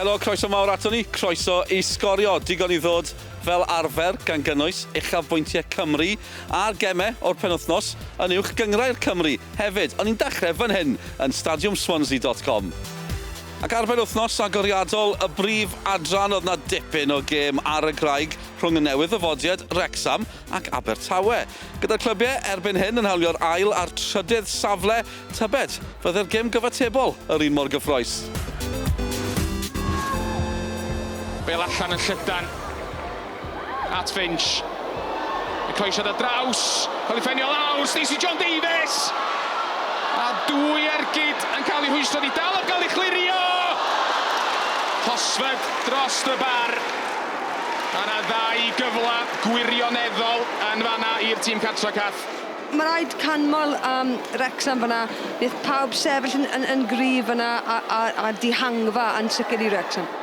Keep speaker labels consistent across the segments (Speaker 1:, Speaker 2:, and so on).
Speaker 1: Helo, croeso mawr ato ni, croeso i Sgorio. Digon i ddod fel arfer gan gynnwys uchafbwyntiau Cymru a'r gemau o'r penwythnos yn uwch gyngrau'r Cymru. Hefyd, o'n i'n dechrau fan hyn yn stadiumswansea.com. Ac ar benwythnos agoriadol, y brif adran oedd na dipyn o gêm ar y graig rhwng y newydd ddyfodiad Wrexham ac Abertawe. Gyda'r clybiau erbyn hyn yn hawlio'r ail a'r trydydd safle tybed. Fydde'r gêm gyfatebol yr un mor gyffroes.
Speaker 2: Bel allan yn llydan at Finch. Y coesiad ar draws, cael ei ffenio lawr, Stacey John Davies. A dwy ergyd yn cael ei hwystod i dal ar gael ei chlirio. Hosford dros y bar. A na ddau gyfle gwirioneddol yn fanna i'r tîm cartra Cath.
Speaker 3: Mae rhaid canmol Wrexham fanna. Bydd pawb sefyll yn gryf fanna a dihangfa yn sicr i Wrexham.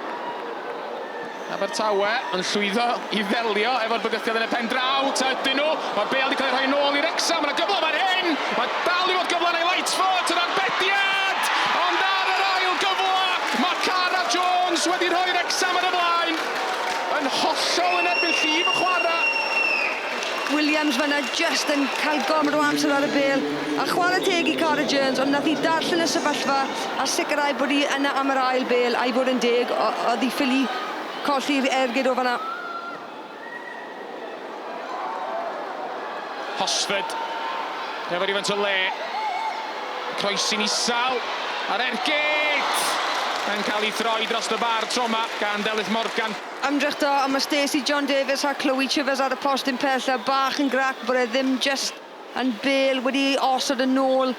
Speaker 2: Abertawe yn llwyddo i ddelio efo'r bygythiad yn y pen draw. Ydyn nhw. Mae Bale wedi cael ei rhoi nôl i Wrexham. Mae'n gyfle fan hyn. Mae dal i fod gyfle neu Lightfoot yn arbediad. Ond ar yr ail gyfle, mae Cara Jones wedi rhoi Wrexham ar y blaen. Yn hollol yn erbyn llif y chwarae.
Speaker 3: Williams fanna just yn cael gomr o amser ar y bêl. A chwarae teg i Cara Jones, ond nath hi darllen y sefyllfa a sicrhau bod hi yna am yr ail bêl a'i bod yn deg. Oedd hi ffili colli'r ergyd o fanna.
Speaker 2: Hosford. Efo'r ifant o le. Croesi'n isal. A'r ergyd yn cael ei throi dros y bar tro yma gan Delyth Morgan.
Speaker 3: Ymdrech da, a mae Stacey John Davies a Chloe Chivers ar y post yn pella. Bach yn grac bod e ddim just yn bêl wedi osod yn ôl.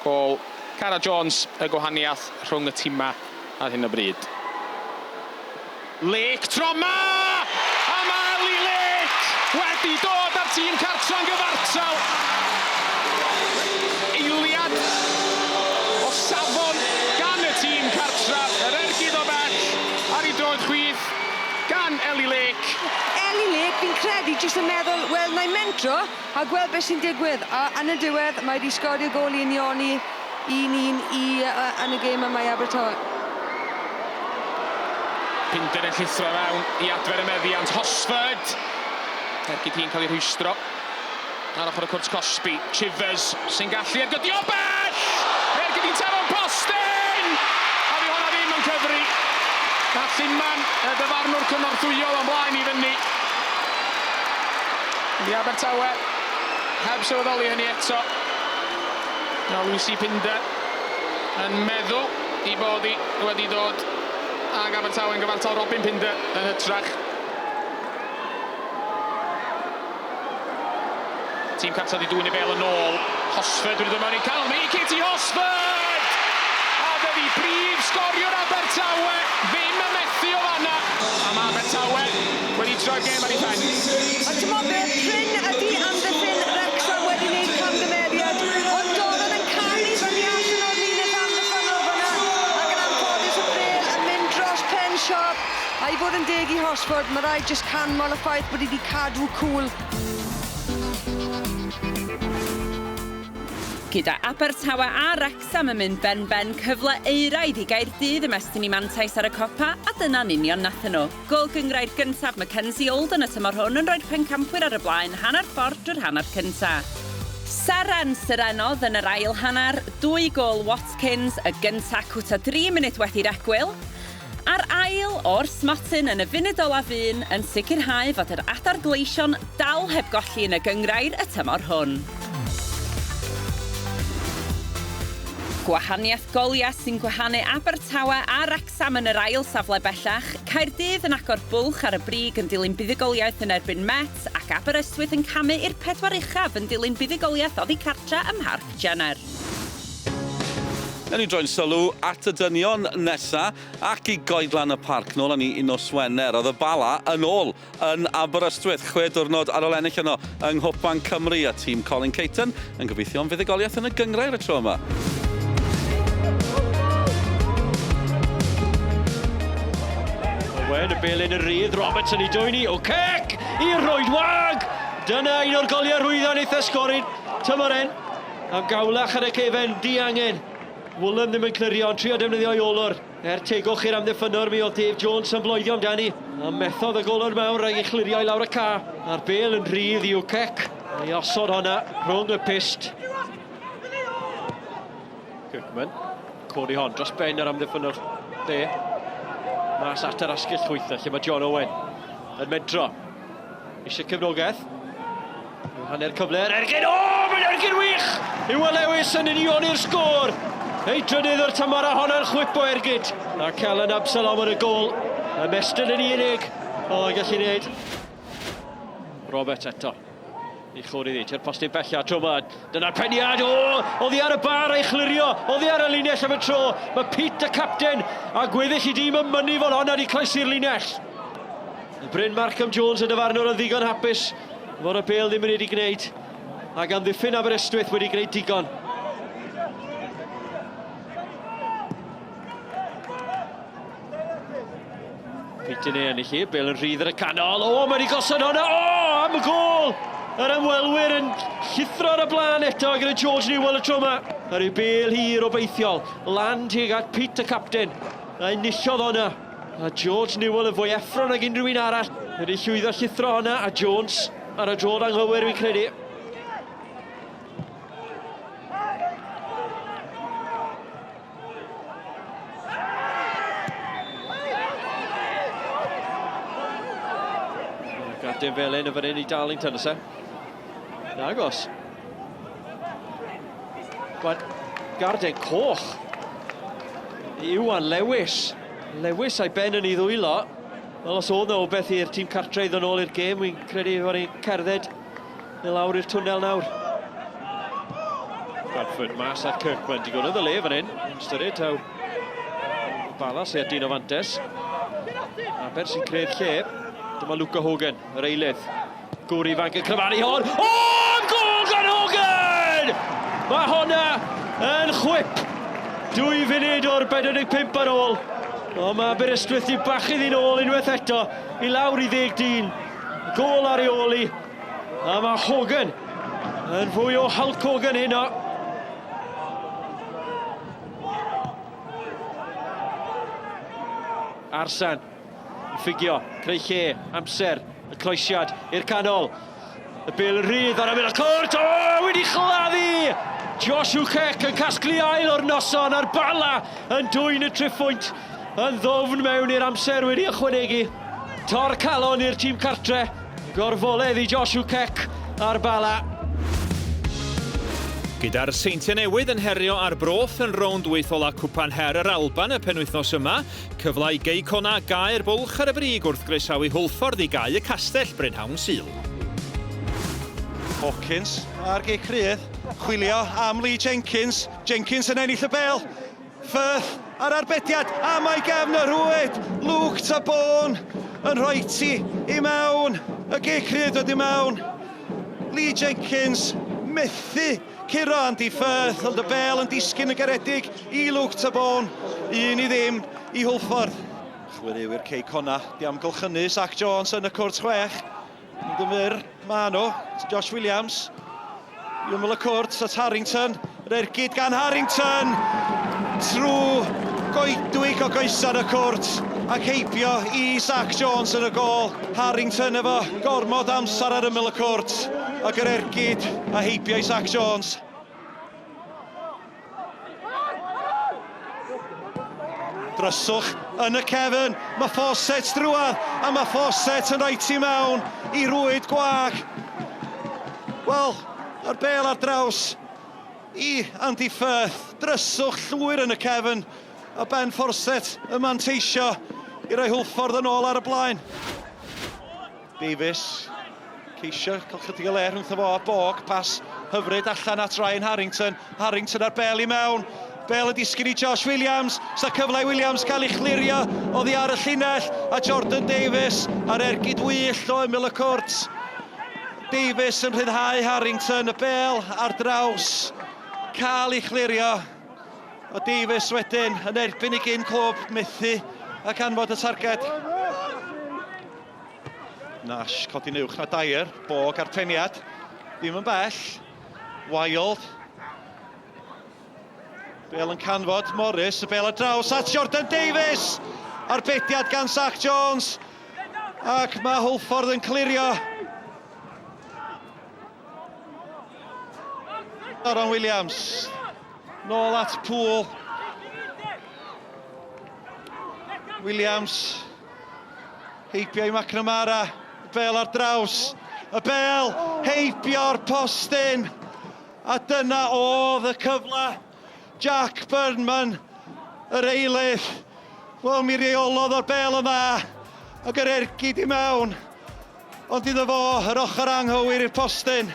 Speaker 2: Gol Cara Jones, y gwahaniaeth rhwng y tîma ar hyn o bryd. Lake tro yma! A mae Eli Lake wedi dod ar tîm cartra'n gyfartal. Eiliad o safon gan y tîm cartra. Yr ergyd o bell ar ei droed chwith gan Eli Lake.
Speaker 3: Eli Lake, fi'n credu, jyst yn meddwl, wel, na i mentro a gweld beth sy'n digwydd. A yn y diwedd, mae wedi sgorio gol i unioni 1-1 yn y gêm yma i Abertawe.
Speaker 2: Pinder yn llithro mewn i adfer y meddiant. Hosford. Ergyd hi'n cael ei rhwystro. Ar ochr y cwrt Cosby. Chivers sy'n gallu ergydio bell! Ergyd hi'n tafo'n postyn! A fi hwnna ddim yn cyfri. A Tymor, y dyfarnwr cynorthwyol o'n blaen i fyny. I Abertawe. Heb sylweddoli hynny eto. No, Lucy Pinder yn meddwl i bod hi wedi dod ag Abertawe yn gyfartal Robin Pinder yn hytrach. Tîm cartra wedi dwy'n y bel yn ôl. Hosford wedi dod mewn i canol. Mae Katie Hosford! A dydi brif sgorio'r Abertawe ddim yn methu o fanna. A mae Abertawe wedi troi'r gêm ar ei pen.
Speaker 3: A ti'n modd beth, Pryn ydi amddiffyn Wrexham wedi gwneud camgymeriad. Ond doedd yn canu fyny allan o'r linell amddiffyn o fanna. Ac yn anffodus y bêl yn mynd dros pen siop. A i fod yn deg i Hosford, mae rhaid jyst canmol y ffaith bod hi wedi cadw cwl.
Speaker 4: Gyda Abertawe a Wrexham yn mynd ben cyfle euraidd i Gaerdydd ymestyn i mantais ar y copa, a dyna'n union nathon nhw. Gol gyngrau'r gyntaf Mackenzie Old yn y tymor hwn yn rhoi'r pencampwyr ar y blaen hanner ffordd drwy'r hanner cyntaf. Seren syrenodd yn yr ail hanner, 2 gol Watkins, y gyntaf cwta 3 munud wedi'r egwyl. A'r ail o'r smotyn yn y funud olaf un yn sicrhau fod yr adar gleision dal heb golli yn y gyngrau'r y tymor hwn. Gwahaniaeth goliau sy'n gwahanu Abertawe a Wrexham yn yr ail safle bellach. Caerdydd yn agor bwlch ar y brig yn dilyn buddigoliaeth yn erbyn Met ac Aberystwyth yn camu i'r 4 uchaf yn dilyn buddigoliaeth oddi cartra ym Mharc Jenner.
Speaker 1: Yn ni droi'n sylw at y dynion nesa ac i goedlan y parc nôl yn un o Swener. Oedd y bala yn ôl yn Aberystwyth 6 diwrnod ar ôl ennill yno yng Nghwpan Cymru a tîm Colin Caton yn gobeithio am fuddigoliaeth yn y gyngrau'r y tro yma.
Speaker 5: Owen, y bel yn y rydd, Robertson i dwyni, o cec i'r Rhoed Wag! Dyna un o'r goliau rhwyddo wneud Sgorio, Tymor. Am gawlach ar y cefen, di angen. Woolen ddim yn clirio, ond trio defnyddio i olwr. Tegwch i'r amddiffynwr mi o Dave Jones yn bloeddio amdani. A methodd y golwr mawr rhaid i chlirio i lawr y ca. A'r bel yn rhydd i Wcec. Ei osod honna rhwng y pist. Kirkman, codi hon dros ben yr amddiffynwr. De. Mas at yr asgell chwytha lle mae John Owen yn medro. Eisiau cefnogaeth. Hanner cyfle, ergyn, mae'n ergyn wych! Iwan Lewis yn union i'r sgôr. Ei drydydd o'r tymor a hwnna'n chwip o ergyd. A Callan Absalom yn y gol. Y mestyn yn unig. O, gallu neud. Robert eto. I chwrdd iddi, ti'r postyn bella tro yma. Dyna'r peniad, oedd hi ar y bar ei chlirio. Oedd hi ar y linell am y tro. Mae Pete, y capten, a gweddill i dîm yn mynnu fod honna di croesi'r linell. Bryn Markham Jones yn dyfarnwr yn ddigon hapus. Fod y bel ddim yn wedi gwneud. Ac Amddiffyn Aberystwyth wedi gwneud digon. Peter neu ennill i, bel yn rhydd ar y canol. Mae wedi gosod hwnna, am y gol! Yr ymwelwyr yn llithro ar y blaen eto gyda George Newell y tro yma. Ar ei bel hir o beithiol. Lan tuag at Pete, y capten. A enillodd hwnna. A George Newell yn fwy effron ag unrhyw un arall. Wedi llwyddo llithro hwnna a Jones ar y drod anghywir fi'n credu. Garden Felyn yn fan hyn i Darlington, ys e? Nagos. Garden coch. Iwan Lewis. Lewis a'i ben yn ei ddwylo. Wel, os oedd na o beth i'r tîm cartre iddyn nôl i'r gêm, wy'n credu fod ni'n cerdded i lawr i'r twnnel nawr. Bradford mas at Kirkman, digon oedd y le fan hyn. Yn styried taw Balas i Dino Fantes. Aber sy'n creu'r lle. Dyma Luca Hogan, yr eilydd. Gwr ifanc yn cryfanu hon. Gol gan Hogan! Mae honna yn chwip. 2 funud o'r 45 ar ôl. Mae Aberystwyth i bachydd i'n ôl unwaith eto. I lawr i 10-10. Gol ar ei ôl i. A mae Hogan yn fwy o Hulk Hogan hynno. Arsan. Ffigio, creu lle, amser, y croesiad i'r canol. Y bel rydd ar y mynd cwrt, wedi chladdu! Josh Wcec yn casglu ail o'r noson a'r Bala yn dwyn y triffwynt. Yn ddofn mewn i'r amser wedi ychwanegu. Tor calon i'r tîm cartre. Gorfoledd i Josh Wcec a'r Bala.
Speaker 6: Gyda'r Seintiau Newydd yn herio ar broth yn rownd wyth ola Cwpan Her yr Alban y penwythnos yma, cyfle i gei cona gau'r bwlch ar y brig wrth groesawu Hwlffordd i gau y castell Brynhawn Sul.
Speaker 7: Hawkins ar gei crydd, chwilio am Lee Jenkins. Jenkins yn ennill y bel. Firth ar arbediad am ei gefn y rwyd. Luke Tabone yn rhoi ti i mewn. Y gei crydd wedi mewn. Lee Jenkins methu curo Andy Firth, ond y bel yn disgyn y garedig i Luke Tabone. 1-0 i Hwlffordd. Chwaraewyr Cei Conna di amgylchynu Zach Jones yn y cwrt 6. Yn dymur, ma nhw, Josh Williams. I ymwyl y cwrt at Harrington. Yr ergyd gan Harrington. Trw goedwig o goesa'r y cwrt. Ac heibio i Zach Jones yn y gol. Harrington efo gormod amser ar ymwyl y cwrt. Ac yr ergyd a heibio i Zach Jones. Dryswch yn y cefn, mae Fawcett drwad, a mae Fawcett yn rhoi ti mewn i rwyd gwag. Wel, ar bel ar draws i Andy Firth, dryswch llwyr yn y cefn, a Ben Fawcett yn manteisio i roi Hwlffordd yn ôl ar y blaen. Davies, ceisio cael chydig o le rhwng fo a Bog, pas hyfryd allan at Ryan Harrington. Harrington ar bel i mewn. Bel y disgyn i Josh Williams. Sa cyfle i Williams cael ei chlirio oddi ar y llinell. A Jordan Davies ar ergyd wyllt o ymyl y cwrt. Davies yn rhyddhau Harrington. Y bel ar draws. Cael ei chlirio. O Davies wedyn yn erbyn i gyn clwb methu ac anfod y targed. Nash codi'n uwch na Dyer. Bog ar peniad. Ddim yn bell. Wild. Bale yn canfod Morris, y Bale ar draws at Jordan Davies. Arbediad gan Zach Jones. Ac mae Holford yn clirio. Aaron Williams. Nôl at Poole. Williams. Heibio i McNamara. Bale ar draws. Y Bale heibio'r postyn. A dyna oedd y cyfle. Jack Burnman, yr eilydd. Wel, mi reolodd o'r Bale yma. Ac yr ergyd i mewn. Ond iddo fo, yr ochr anghywir i'r postyn.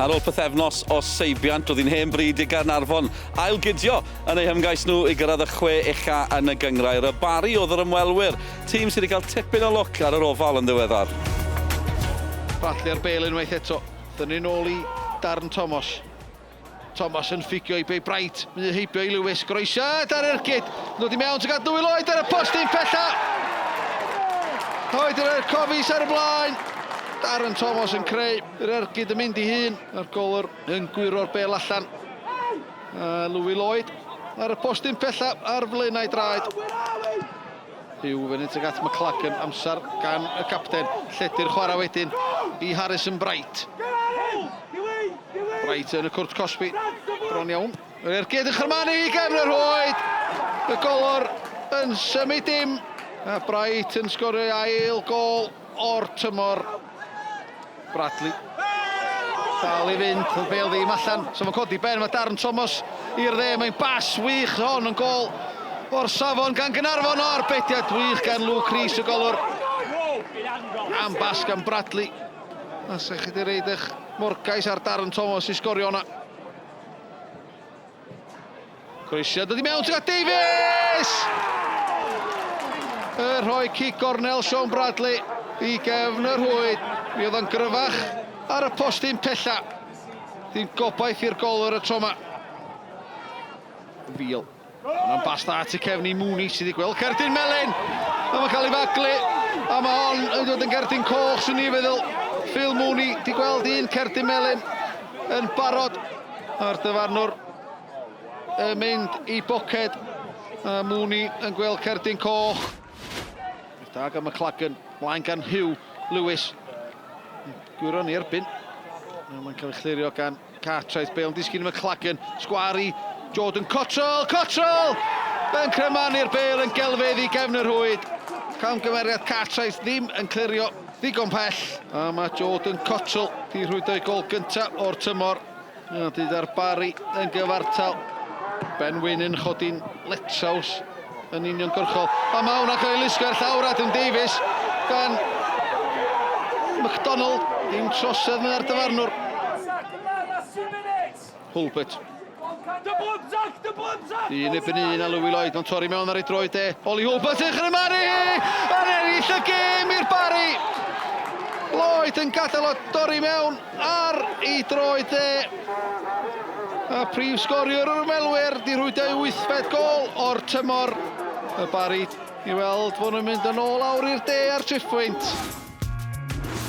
Speaker 1: Ar ôl pythefnos o seibiant, oedd hi'n hen bryd i Gaernarfon ailgydio yn eu hymgais nhw i gyrraedd y 6 ucha yn y gyngrair. Y Bari oedd yr ymwelwyr, tîm sydd wedi cael tipyn o look ar yr ofal yn ddiweddar.
Speaker 8: Bradley ar Bale unwaith eto. Dynnu nôl i Darren Thomas. Thomas yn ffigio i Bay Bright. Mynd heibio i Lewis. Groesiad ar ergyd. Nod i mewn to gadw i Lloyd ar y postyn pella. Lloyd ar y cofis ar y blaen. Darren Thomas yn creu. Yr ergyd yn mynd i hun. A'r golwr yn gwiro'r Bale allan. Louis Lloyd ar y postyn pella ar flaenau draed. Hugh fyny tuag at McLagan, amser gan y capten. Lledu'r chwarae wedyn i Harrison Bright. Bright yn y cwrt Cosby, bron iawn. Yr ergyd yn chyrmanu i gefn yr Hwyd. Y golwr yn symud dim. A Bright yn sgorio ail gol o'r tymor. Bradley. Dal i fynd, y Bale ddim allan. So mae'n codi ben, mae Darren Thomas i'r dde. Mae'n bas wych hon yn gol o'r safon gan Gaernarfon o arbediad wych gan Luke Rees y golwr. Am bas gan Bradley. A sech chi di reid eich morgais ar Darren Thomas i sgorio hwnna. Croesiad dod i mewn tuag at Davies! Rhoi cic gornel Sean Bradley i gefn yr Hwyd. Mi oedd o'n gryfach ar y postyn pella. Dim gobaith i'r golwr y tro yma. Fiel. Yna'n basta at y cefn i Mooney sydd wedi gweld cerdyn melyn. A mae'n cael ei faglu. A mae hon yn dod yn cerdyn coch, swn i feddwl. Phil Mooney wedi gweld un cerdyn melyn yn barod. A'r dyfarnwr yn mynd i boced. A Mooney yn gweld cerdyn coch. Da gan McLagan, mlaen gan Hugh Lewis. Gwyron i erbyn. Mae'n cael ei chlirio gan Cartwright. Bale yn disgyn i McLagan. Sgwari, Jordan Cottrell! Cottrell! Yn cremanu'r Bale yn gelfedd i gefn yr Hwyd. Camgymeriad Cartwright ddim yn clirio ddigon pell. A mae Jordan Cottrell di rhwydo'i gol gyntaf o'r tymor. A dyd ar Bari yn gyfartal. Ben Wyn yn chodi'n letsaws yn union gorchol. A mae hwnna'n cael ei lusgo ar llawr Adam Davies gan McDonald. Dim trosedd yn ar dyfarnwr. Hulbert. Un ebyn un a Louis Lloyd, mae'n torri mewn ar ei droed e. Oli Hulbert yn chrymaru! Ar ennill y gêm i'r Bari! Lloyd yn gadael o dorri mewn ar ei droed e. A prif sgoriwr o'r ymwelwyr di rhwydio 8 gol o'r tymor. Y Bari i weld fod nhw'n mynd yn ôl awr i'r de ar triffwynt.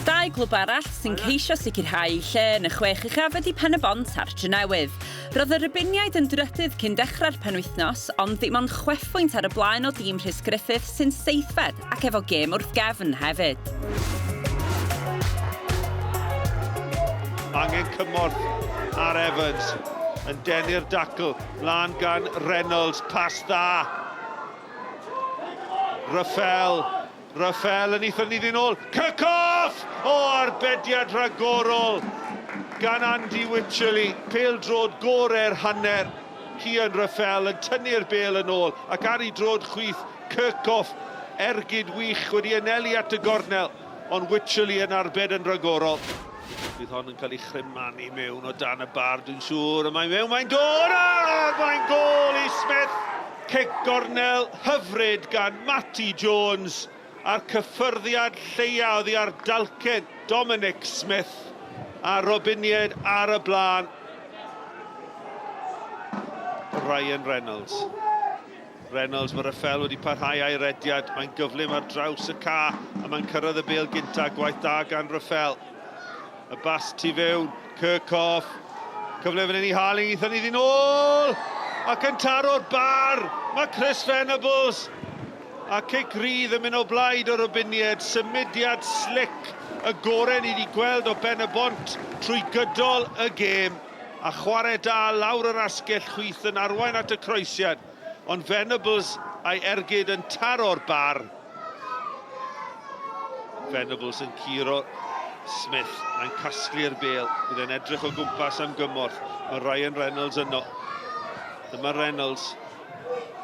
Speaker 4: Dau glwb arall sy'n ceisio sicrhau lle yn y 6 uchaf ydi Pennod ar Drenewydd. Roedd y rybiniaid yn drydydd cyn dechrau'r penwythnos, ond ddim ond 6 pwynt ar y blaen o dîm Rhys Griffith sy'n seithfed ac efo gêm wrth gefn hefyd.
Speaker 9: Angen cymorth ar Evans yn denu'r dacl, lan gan Reynolds, pas dda. Raffel yn eitha ni ddyn ôl, Cycoff! O, arbediad rhagorol gan Andy Wycherley, pêl-drod gore'r hanner. Cian Raffel yn tynnu'r Bale yn ôl, ac ar ei drod chwith, Cycoff, ergyd wych wedi anelu at y gornel, ond Wycherley yn arbed yn rhagorol. Bydd hon yn cael ei chrymanu mewn o dan y bar, dwi'n siŵr, a mae'n dod, mae'n gol i Smith. Cic gornel hyfryd gan Matty Jones a'r cyffyrddiad lleiaf oddi ar dalcen Dominic Smith a Robinied ar y blaen. Ryan Reynolds. Reynolds, mae Raffel wedi parhau a'i rediad. Mae'n gyflym ar draws y ca a mae'n cyrraedd y Bale gynta, gwaith da gan Raffel. Y bas tu fewn, Kirchhoff. Cyfle fan hyn i Harling, eithon ni ddyn ôl. Ac yn taro'r bar, mae Chris Venables. A cic rydd yn mynd o blaid o'r obyniad, symudiad slick, y gorau ni wedi gweld o ben y bont trwy gydol y gêm. A chwarae da lawr yr asgell chwyth yn arwain at y croesiad. Ond Venables a'i ergyd yn taro'r bar. Venables yn curo Smith a'n casglu'r bêl. Bydd e'n edrych o gwmpas am gymorth. Mae Ryan Reynolds yno. Dyma Reynolds.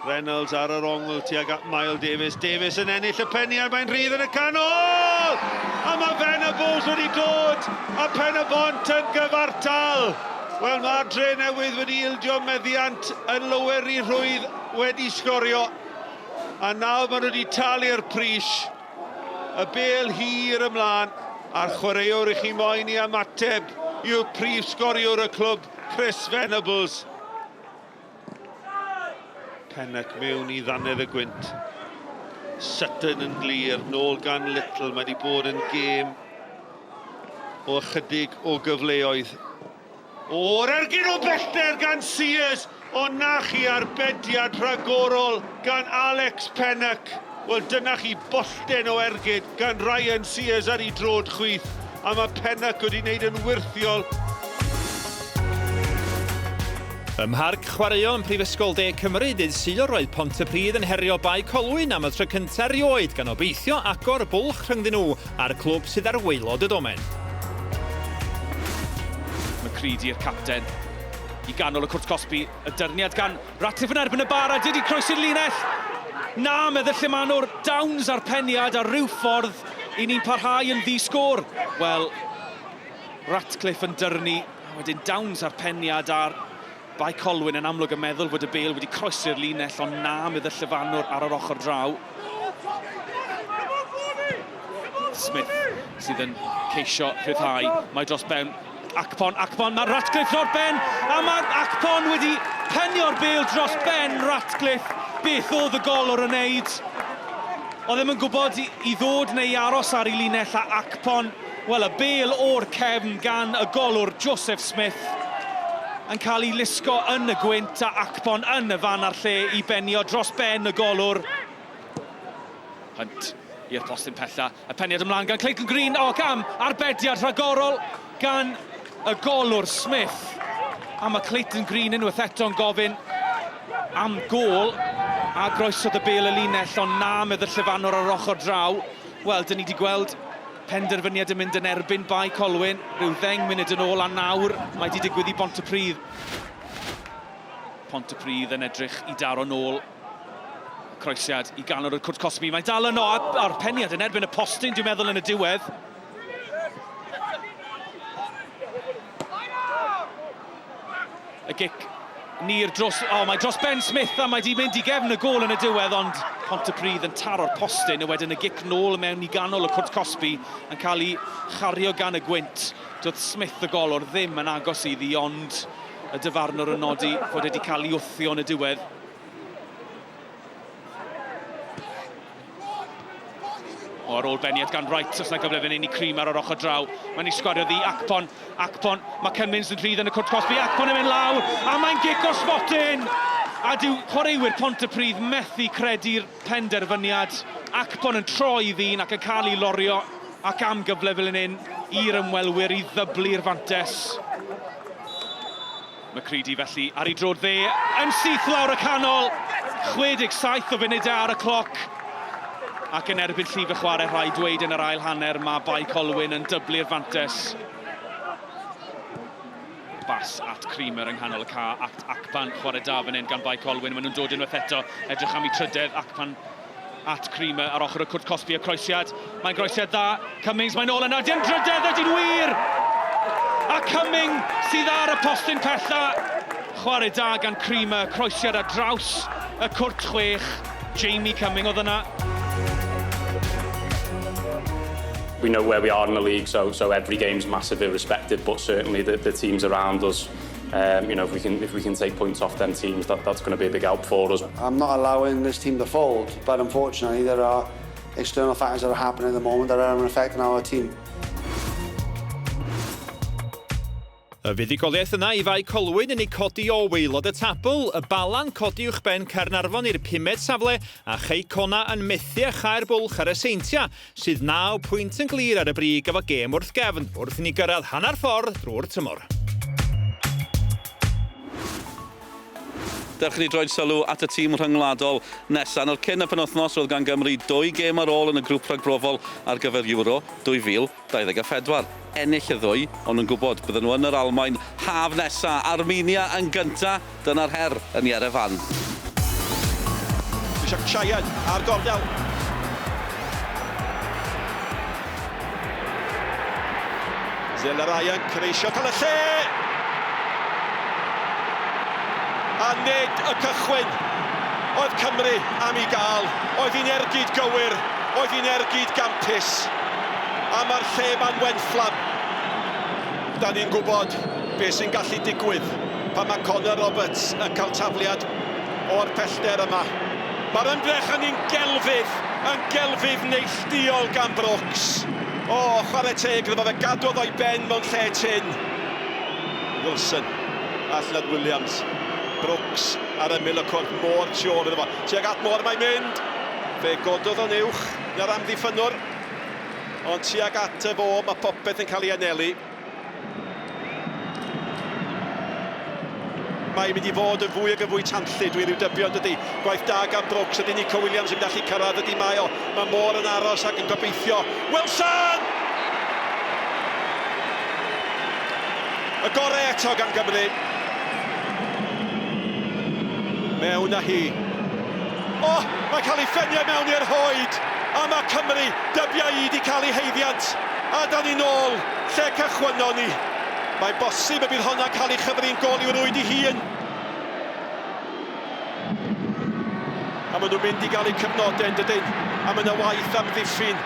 Speaker 9: Reynolds ar yr ongl tuag at Miles Davies. Davies yn ennill y penniad, mae'n rhydd yn y canol! A mae Venables wedi dod a pen y bont yn gyfartal. Wel, mae'r dre newydd wedi ildio meddiant yn lower i rhwydd wedi sgorio. A nawr maen nhw wedi talu'r pris. Y bêl hir ymlaen a'r chwaraewr i chi moyn i ymateb yw'r prif sgoriwr y clwb, Chris Venables. Pennod mewn i ddannedd y gwynt. Sutton yn glir, nôl gan Little. Mae wedi bod yn gêm o ychydig o gyfleoedd. O'r ergyd o bellter gan Sears, o na chi arbediad rhagorol gan Alex Pennod. Wel, dyna chi bollten o ergyd gan Ryan Sears ar ei drod chwyth. A mae Pennod wedi wneud yn wirthiol.
Speaker 6: Ym Mharc chwaraeo yn Prifysgol De Cymru, dydd Sul roedd Pontypridd yn herio bai Colwyn am y tro cyntaf erioed gan obeithio agor bwlch rhyngddyn nhw a'r clwb sydd ar waelod y domen.
Speaker 2: McCready i'r capten i ganol y cwrt Cosby, y dyrniad gan Ratcliffe yn erbyn y bar a dydi croesi'r linell. Na, meddyll lle ma'n o'r dawns a'r penniad a rhyw ffordd i ni'n parhau yn ddi-sgôr. Wel, Ratcliffe yn dyrnu, wedyn dawns a'r penniad a'r Bai Colwyn yn amlwg yn meddwl fod y bêl wedi croesi'r linell, ond na mydd y llyfanwr ar yr ochr draw. Smith sydd yn ceisio rhyddhau, mae dros ben Acpon, mae Ratcliffe dros ben, a mae Acpon wedi penio'r bêl dros ben Ratcliffe. Beth oedd y golwr yn neud? Oedd ddim yn gwybod i ddod neu i aros ar ei linell a Acpon. Wel, y bêl o'r cefn gan y golwr Joseph Smith yn cael ei lusgo yn y gwynt a Acpon yn y fan ar lle i benio dros ben y golwr. Hunt i'r postyn pella, y penniad ymlaen gan Clayton Green, o gam arbediad rhagorol gan y golwr Smith. A mae Clayton Green unwaith eto'n gofyn am gôl a groesodd y bêl y linell, ond na mydd y llyfanwr ar ochr draw. Wel, dyn ni wedi gweld penderfyniad yn mynd yn erbyn Bai Colwyn, rhyw 10 munud yn ôl a nawr mae wedi digwydd i Pontypridd. Pontypridd yn edrych i daro nôl. Croesiad i ganol y cwrt Cosby, mae'n dal yno a'r penniad yn erbyn y postyn, dwi'n meddwl yn y diwedd. Y gic Nir dros, mae dros Ben Smith a mae wedi mynd i gefn y gôl yn y diwedd, ond Pontypridd yn taro'r postyn a wedyn y gic nôl mewn i ganol y cwrt Cosby yn cael ei chario gan y gwynt. Doedd Smith y golwr ddim yn agos iddi, ond y dyfarnwr yn nodi fod wedi cael ei wthio yn y diwedd. O, ar ôl beniad gan Wright, os na gyfle fan hyn i Cream ar yr ochr draw. Mae'n ei sgwario ddi Acpon, mae Cummins yn rhydd yn y cwrt Cosby, Acpon yn mynd lawr, a mae'n gic o spotyn! A dyw chwaraewyr Pontypridd methu credu'r penderfyniad. Acpon yn troi ddyn ac yn cael ei lorio, ac am gyfle fel hyn i'r ymwelwyr i ddyblu'r fantes. McCready felly ar ei drod dde, yn syth lawr y canol, 67 o funudau ar y cloc. Ac yn erbyn llif y chwarae rhai dweud yn yr ail hanner, mae Bai Colwyn yn dyblu'r fantes. Bas at Creamer yng nghanol y ca, at Acpan chwarae da fan hyn gan Bai Colwyn. Maen nhw'n dod unwaith eto, edrych am ei trydedd. Acpan at Creamer ar ochr y cwrt Cosby y croesiad. Mae'n groesiad dda, Cummings mae'n ôl yna, di'n drydedd ydy'n wir! A Cummings sydd ar y postyn pella. Chwarae da gan Creamer, croesiad ar draws y cwrt chwech. Jamie Cummings oedd yna.
Speaker 10: We know where we are in the league, so every game's massively respected. But certainly the teams around us, you know, if we can take points off them teams, that's going to be a big help for us.
Speaker 11: I'm not allowing this team to fold, but unfortunately there are external factors that are happening at the moment that are having an effect on our team.
Speaker 6: Y fuddigoliaeth yna i fai Colwyn yn ei codi o waelod y tabl, y Balan codi uwch ben Caernarfon i'r 5ed safle, a Cheicona yn methu a Chaer Bwlch ar y Seintia, sydd 9 pwynt yn glir ar y brig efo gêm wrth gefn, wrth i ni gyrraedd hanner ffordd drwy'r tymor.
Speaker 1: Dewch ni droed sylw at y tîm rhyngwladol nesaf. Nawr cyn y penwythnos roedd gan Gymru 2 gêm ar ôl yn y grŵp rhagbrofol ar gyfer Euro 2024. Ennill y ddwy, ond yn gwybod bydden nhw yn yr Almaen haf nesaf. Armenia yn gynta, dyna'r her yn Ierefan.
Speaker 7: Isiach Chaian ar gordel. Zelarayan creisio cael y lle. A nid y cychwyn oedd Cymru am ei gael. Oedd hi'n ergyd gywir, oedd hi'n ergyd gampus. A mae'r lle ma'n wenfflam. Da ni'n gwybod beth sy'n gallu digwydd pan mae Conor Roberts yn cael tafliad o'r pellter yma. Mae'r ymdrech yn un gelfydd neilltuol gan Brooks. O, chwarae teg, fe gadwodd o'i ben mewn lle tyn. Wilson a Llyd Williams. Brooks ar ymyl y cwrt, Môr tu ôl iddo fo. Tuag at Môr mae'n mynd. Fe gododd o'n uwch na'r amddiffynwr. Ond tuag at y fo, mae popeth yn cael ei anelu. Mae'n mynd i fod yn fwy ag yn fwy tanllyd, dwi'n rhyw dybio dydy. Gwaith da gan Brooks, ydy Nico Williams yn gallu cyrraedd, ydy mae o. Mae Môr yn aros ac yn gobeithio. Wilson! Y gorau eto gan Gymru. Mewn â hi. O, mae'n cael ei ffenio mewn i'r hoed. A mae Cymru, dybiau i wedi cael ei heiddiant. A da ni nôl, lle cychwynno ni. Mae'n bosib y bydd hwnna'n cael ei chyfri'n gol i'w rwyd i hun. A maen nhw'n mynd i gael eu cyfnodau yn dydyn. A maen nhw waith am ddiffyn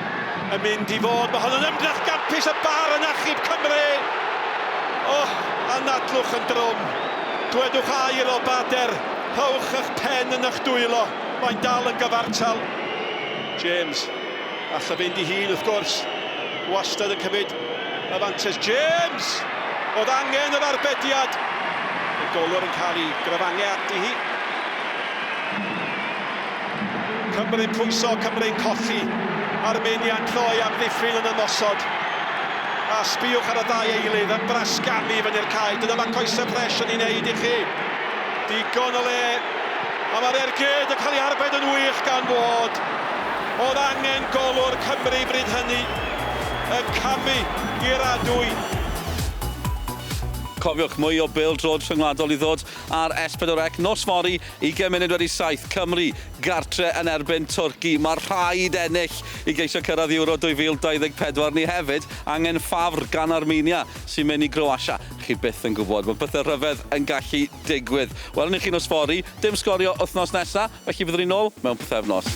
Speaker 7: yn mynd i fod. Mae hwn yn ymdrech gampus y bar yn achub Cymru. O, a nadlwch yn drwm. Dwedwch air o bader. Howch eich pen yn eich dwylo. Mae'n dal yn gyfartal. James, alla fynd i hun wrth gwrs. Wastad yn cymryd y fantes. James! Oedd angen yr arbediad. Y golwr yn cael ei gryfangu ati hi. Cymru'n pwyso, Cymru'n colli. Armenia'n cloi am ddiffyn yn ymosod. A sbiwch ar y ddau eilydd yn brasgamu fyny'r cae. Dyna mae coesau pres yn ei wneud i chi. Digon o le, a mae'r ergyd yn cael ei arbed yn wych gan fod. Oedd angen golwr Cymru bryd hynny yn camu i'r adwy.
Speaker 1: Cofiwch mwy o bêl-drod rhyngwladol i ddod ar S4C nos fori 20 munud wedi 7 Cymru gartre yn erbyn Twrci. Mae'r rhaid ennill i geisio cyrraedd Euro 2024 ni hefyd angen ffafr gan Armenia sy'n mynd i Croatia. Chi byth yn gwybod, mae bethau rhyfedd yn gallu digwydd. Wel, ni chi nos fori, dim sgorio wythnos nesaf, felly byddwn ni nôl mewn pythefnos.